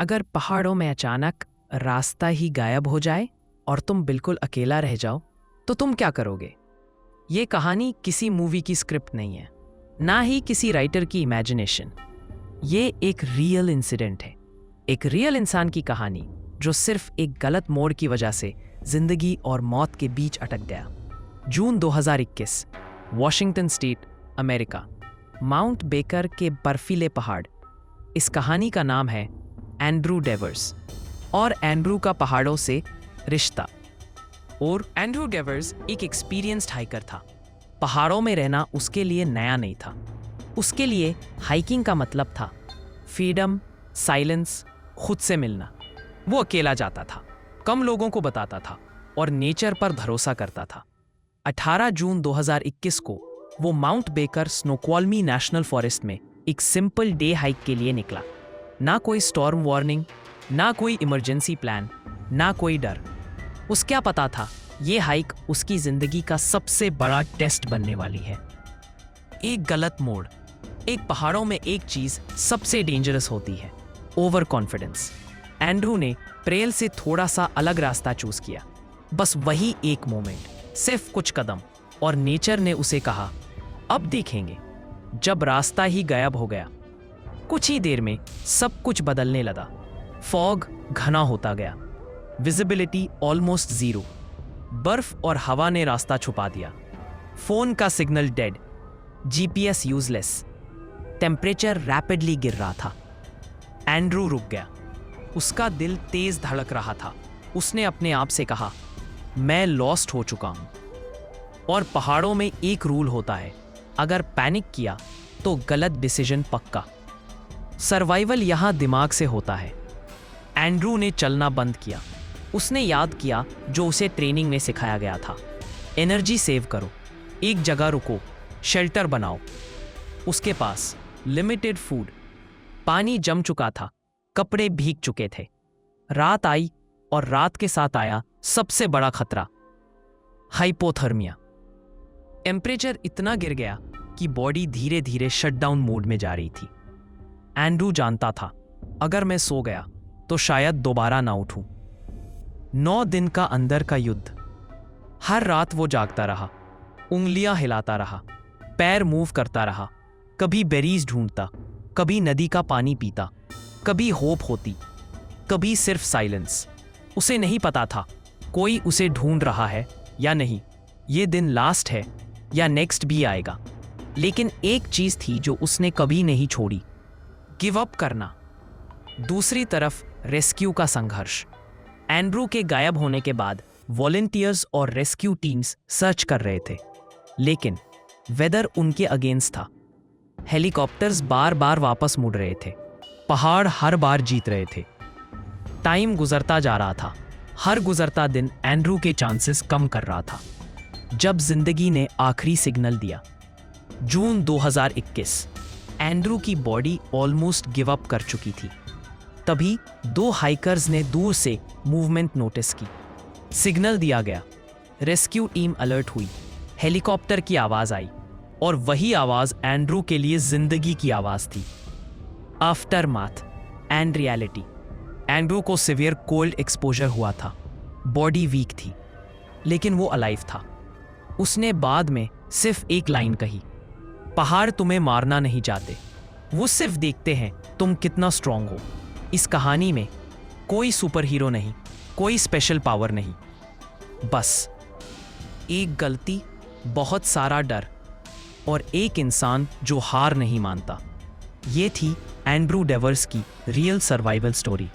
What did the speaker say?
अगर पहाड़ों में अचानक रास्ता ही गायब हो जाए और तुम बिल्कुल अकेला रह जाओ, तो तुम क्या करोगे? ये कहानी किसी मूवी की स्क्रिप्ट नहीं है, ना ही किसी राइटर की इमेजिनेशन। ये एक रियल इंसिडेंट है, एक रियल इंसान की कहानी जो सिर्फ एक गलत मोड़ की वजह से जिंदगी और मौत के बीच अटक गया। जून 2021, Washington state, America. Mount baker के बर्फीले पहाड़। इस कहानी का नाम है एंड्रू डेवर्स और एंड्रू का पहाड़ों से रिश्ता। और एंड्रू डेवर्स एक एक्सपीरियंस्ड हाइकर था। पहाड़ों में रहना उसके लिए नया नहीं था। उसके लिए हाइकिंग का मतलब था फ्रीडम, साइलेंस, खुद से मिलना। वो अकेला जाता था, कम लोगों को बताता था और नेचर पर भरोसा करता था। 18 जून 2021 को वो माउंट बेकर स्नोक्वाल्मी नेशनल फॉरेस्ट में एक सिंपल डे हाइक के लिए निकला। ना कोई स्टॉर्म वार्निंग, ना कोई इमरजेंसी प्लान, ना कोई डर। उस क्या पता था ये हाइक उसकी जिंदगी का सबसे बड़ा टेस्ट बनने वाली है। एक गलत मोड़। एक पहाड़ों में एक चीज सबसे डेंजरस होती है, ओवर कॉन्फिडेंस। एंड्रू ने प्रेल से थोड़ा सा अलग रास्ता चूज किया। बस वही एक मोमेंट, सिर्फ कुछ कदम, और नेचर ने उसे कहा, अब देखेंगे। जब रास्ता ही गायब हो गया, कुछ ही देर में सब कुछ बदलने लगा। फॉग घना होता गया, विजिबिलिटी ऑलमोस्ट जीरो। बर्फ और हवा ने रास्ता छुपा दिया। फोन का signal dead, GPS useless. Temperature rapidly गिर रहा था। एंड्रू रुक गया। उसका दिल तेज धड़क रहा था। उसने अपने आप से कहा, मैं लॉस्ट हो चुका हूं। और पहाड़ों में एक रूल होता है, अगर पैनिक किया तो गलत डिसीजन पक्का। सर्वाइवल यहां दिमाग से होता है। एंड्रू ने चलना बंद किया। उसने याद किया जो उसे ट्रेनिंग में सिखाया गया था, एनर्जी सेव करो, एक जगह रुको, शेल्टर बनाओ। उसके पास लिमिटेड फूड, पानी जम चुका था, कपड़े भीग चुके थे। रात आई और रात के साथ आया सबसे बड़ा खतरा, हाइपोथर्मिया। टेम्परेचर इतना गिर गया कि बॉडी धीरे धीरे शटडाउन मोड में जा रही थी। एंड्रू जानता था, अगर मैं सो गया तो शायद दोबारा ना उठूं। 9 दिन का अंदर का युद्ध। हर रात वो जागता रहा, उंगलियां हिलाता रहा, पैर मूव करता रहा। कभी बेरीज ढूंढता, कभी नदी का पानी पीता, कभी होप होती, कभी सिर्फ साइलेंस। उसे नहीं पता था कोई उसे ढूंढ रहा है या नहीं, ये दिन लास्ट है या नेक्स्ट भी आएगा। लेकिन एक चीज थी जो उसने कभी नहीं छोड़ी, गिव अप करना। दूसरी तरफ रेस्क्यू का संघर्ष। एंड्रू के गायब होने के बाद वॉलंटियर्स और रेस्क्यू टीम्स सर्च कर रहे थे, लेकिन वेदर उनके अगेंस्ट था। हेलीकॉप्टर्स बार बार वापस मुड़ रहे थे, पहाड़ हर बार जीत रहे थे। टाइम गुजरता जा रहा था, हर गुजरता दिन एंड्रू के चांसेस कम कर रहा था। जब जिंदगी ने आखिरी सिग्नल दिया, जून 2021, एंड्रू की बॉडी ऑलमोस्ट गिव अप कर चुकी थी। तभी 2 हाइकर्स ने दूर से मूवमेंट नोटिस की। सिग्नल दिया गया, रेस्क्यू टीम अलर्ट हुई, हेलीकॉप्टर की आवाज आई, और वही आवाज एंड्रू के लिए जिंदगी की आवाज थी। Aftermath and reality. एंड्रू को सिवियर कोल्ड एक्सपोजर हुआ था, बॉडी वीक थी, लेकिन वो अलाइव था। उसने बाद में सिर्फ एक लाइन कही, पहाड़ तुम्हें मारना नहीं चाहते, वो सिर्फ देखते हैं तुम कितना स्ट्रांग हो। इस कहानी में कोई सुपर हीरो नहीं, कोई स्पेशल पावर नहीं, बस एक गलती, बहुत सारा डर और एक इंसान जो हार नहीं मानता। ये थी एंड्रू डेवर्स की रियल सर्वाइवल स्टोरी।